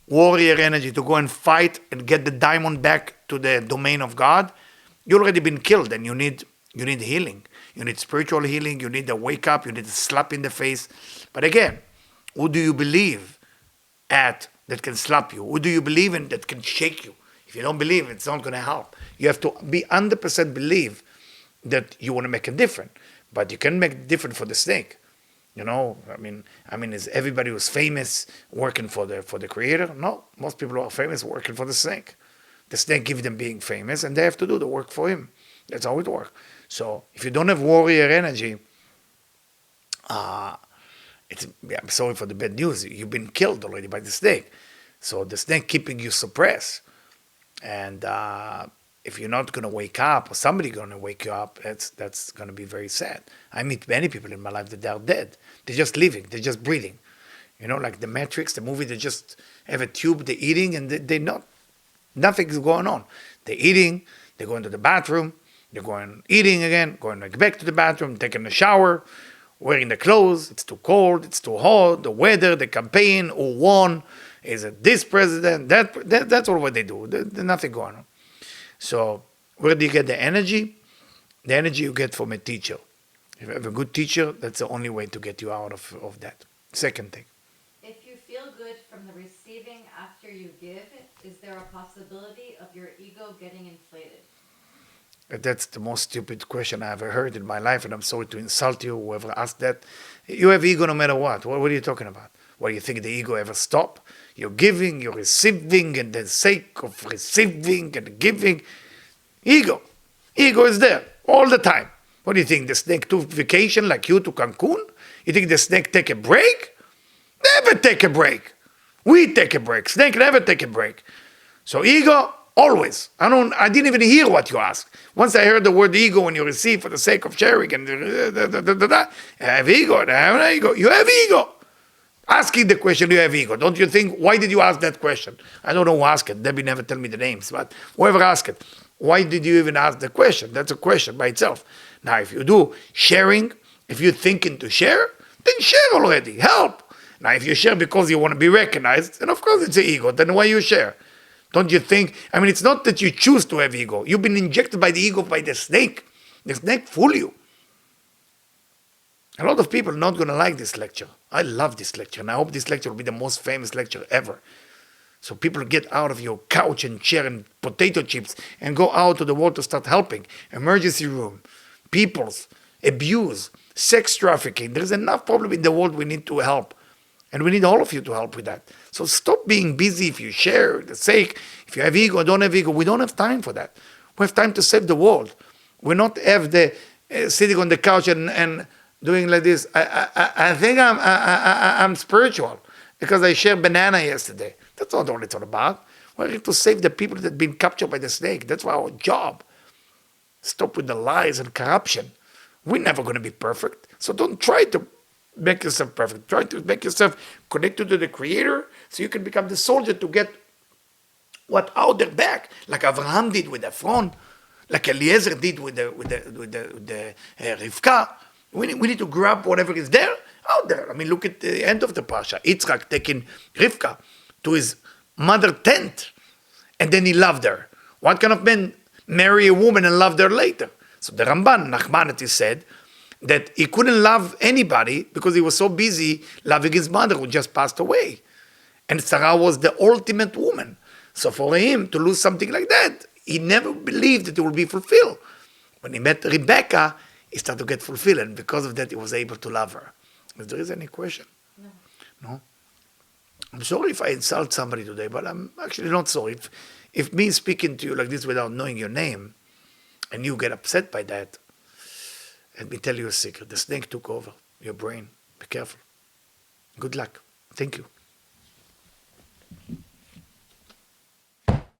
warrior energy to go and fight and get the diamond back to the domain of God, you already been killed, and you need healing. You need spiritual healing. You need a wake up. You need a slap in the face. But again, who do you believe at that can slap you? Who do you believe in that can shake you? If you don't believe, it's not going to help. You have to be 100% believe that you want to make a difference. But you can make a difference for the snake. You know, I mean, is everybody who's famous working for the Creator? No, most people who are famous working for the snake. The snake gives them being famous, and they have to do the work for him. That's how it works. So if you don't have warrior energy, I'm sorry for the bad news. You've been killed already by the snake. So the snake keeping you suppressed. And if you're not going to wake up, or somebody going to wake you up, that's going to be very sad. I meet many people in my life that they are dead. They're just living. They're just breathing. You know, like the Matrix, the movie, they just have a tube, they're eating, and they're not. Nothing is going on. They're eating, they're going to the bathroom, they're going eating again, going back to the bathroom, taking a shower, wearing the clothes. It's too cold, it's too hot, the weather, the campaign, who won, is it this president, that's all what they do. There's nothing going on. So where do you get the energy? The energy you get from a teacher. If you have a good teacher, that's the only way to get you out of that. Second thing. If you feel good from the receiving after you give, is there a possibility of your ego getting inflated? That's the most stupid question I ever heard in my life, and I'm sorry to insult you, whoever asked that. You have ego no matter what. What are you talking about? What, do you think the ego ever stop? You're giving, you're receiving, and the sake of receiving and giving. Ego is there all the time. What do you think, the snake took vacation like you to Cancun? You think the snake take a break? Never take a break. We take a break. Snake never take a break. So ego, always. I didn't even hear what you asked. Once I heard the word ego when you receive for the sake of sharing and I have ego, I have ego. You have ego. Asking the question, you have ego. Don't you think, why did you ask that question? I don't know who asked it. Debbie never tell me the names, but whoever asked it, why did you even ask the question? That's a question by itself. Now, if you do sharing, if you're thinking to share, then share already. Help. Now, if you share because you want to be recognized, then of course it's an ego. Then why you share? Don't you think? I mean, it's not that you choose to have ego. You've been injected by the ego by the snake. The snake fool you. A lot of people are not going to like this lecture. I love this lecture, and I hope this lecture will be the most famous lecture ever. So people get out of your couch and chair and potato chips and go out to the world to start helping. Emergency room, peoples, abuse, sex trafficking. There's enough problem in the world we need to help. And we need all of you to help with that. So stop being busy if you share the sake. If you have ego, don't have ego. We don't have time for that. We have time to save the world. We not have the sitting on the couch and doing like this. I think I'm spiritual because I shared banana yesterday. That's not all it's all about. We're here to save the people that have been captured by the snake. That's our job. Stop with the lies and corruption. We're never going to be perfect. So don't try to make yourself perfect. Try to make yourself connected to the Creator so you can become the soldier to get what out their back, like Abraham did with Ephron, like Eliezer did with the Rivka. We need to grab whatever is there out there. I mean, look at the end of the Pasha. Yitzchak taking Rivka to his mother tent, and then he loved her. What kind of man marry a woman and love her later? So the Ramban, Nachmanides, said that he couldn't love anybody because he was so busy loving his mother who just passed away. And Sarah was the ultimate woman. So for him to lose something like that, he never believed that it would be fulfilled. When he met Rebecca, he started to get fulfilled, and because of that, he was able to love her. If there is any question? No. No? I'm sorry if I insult somebody today, but I'm actually not sorry. If me speaking to you like this without knowing your name, and you get upset by that, let me tell you a secret. The snake took over your brain. Be careful. Good luck. Thank you.